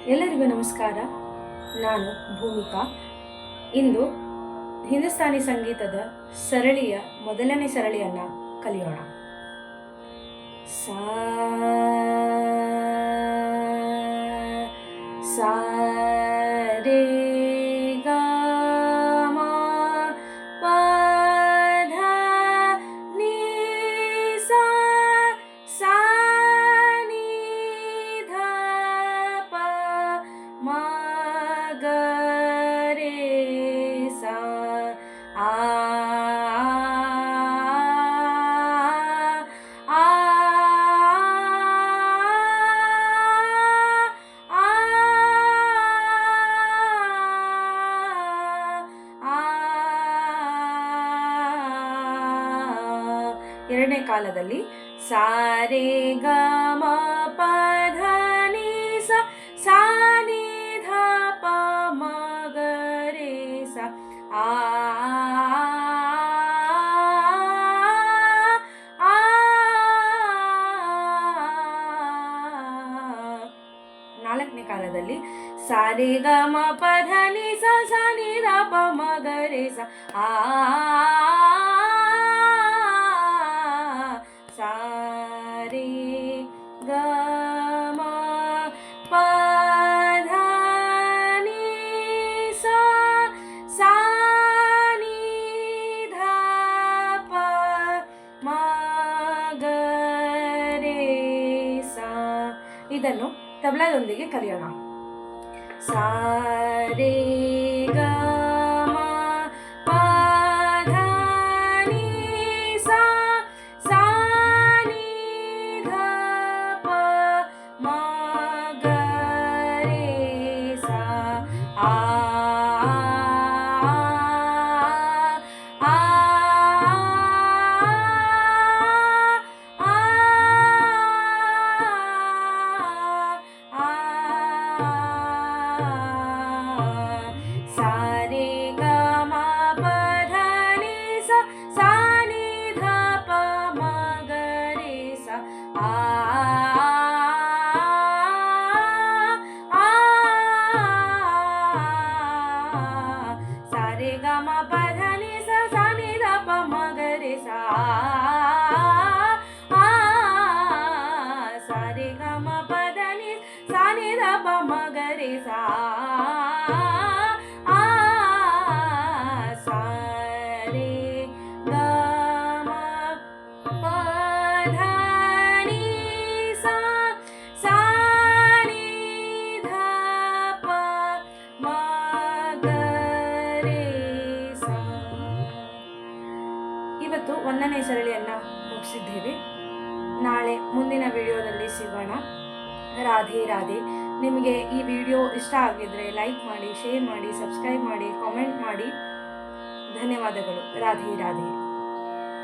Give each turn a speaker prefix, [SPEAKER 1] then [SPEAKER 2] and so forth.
[SPEAKER 1] ಎಲ್ಲರಿಗೂ ನಮಸ್ಕಾರ. ನಾನು ಭೂಮಿಕಾ. ಇಂದು ಹಿಂದೂಸ್ತಾನಿ ಸಂಗೀತದ ಸರಳಿಯ ಮೊದಲನೇ ಸರಳಿಯನ್ನು ಕಲಿಯೋಣ. ಸಾ ಸಾ ರೇ ಗ ಮ ಪ ಧ ನೀ ಸಾ ಸಾ ನೀ ಧ ಪ ಮ ಗ ರೇ ಸಾ ಆ ಎರಡನೇ ಕಾಲದಲ್ಲಿ ಸಾ ರೇ ಗ ಮ ಪ ಧ ನೀ ಸ ಸಾ ನೀ ಧ ಪ ಮ ಗ ರೇ ಸ ಆ ನಾಲ್ಕನೇ ಕಾಲದಲ್ಲಿ ಸಾ ರೇ ಗ ಮ ಪ ಧ ನೀ ಸ ಸಾ ನೀ ಧ ಪ ಮ ಗ ರೇ ಸ ಆ ಸಾ ರೇ ಗ ಮ ಪ ಧ ನೀ ಸ ಸಾ ನೀ ಧ ಪ ಮ ಗ ರೇ ಸ. ಇದನ್ನು ತಬಲಾದೊಂದಿಗೆ ಕಲಿಯೋಣ. ಸಾ ರೇ ಗ ಮ ಪ ಧ ನೀ ಸ ಸಾ ನೀ ಧ ಪ ಮ ಗ ರೇ ಸ ಆ ಸಾ ರೇ ಗ ಮ ಪ ಧ ನೀ ಸ ಸಾ ನೀ ಧ ಪ ಮ ಗ ರೇ ಸ ಆ ಸಾ ರೇ ಗ ಮ ಪ ಧ ನೀ ಸ ಸಾ ನೀ ಧ ಪ ಮ ಗ ರೇ ಸ ಸಾ ರೇ ಗ ಮ ಪ ಧ ನೀ ಸಾ ನೀ ಧ ಪ ಮ ಗ ರೇ ಸ ಸಾ ರೇ ಗ ಮ ಪ ಧ ನೀ ಸ ಸಾ ನೀ ಧ ಪ ಮ ಗ ರೇ ಸ. ಇವತ್ತು ಒಂದನೇ ಸರಳಿಯನ್ನು ಮುಗಿಸಿದ್ದೇವೆ. ನಾಳೆ ಮುಂದಿನ ವಿಡಿಯೋದಲ್ಲಿ ಸಿಗೋಣ. ರಾಧೆ ರಾಧೆ. ನಿಮಗೆ ಈ ವಿಡಿಯೋ ಇಷ್ಟ ಆಗಿದ್ರೆ ಲೈಕ್ ಮಾಡಿ, ಶೇರ್ ಮಾಡಿ, ಸಬ್ಸ್ಕ್ರೈಬ್ ಮಾಡಿ, ಕಾಮೆಂಟ್ ಮಾಡಿ. ಧನ್ಯವಾದಗಳು. ರಾಧೆ ರಾಧೆ.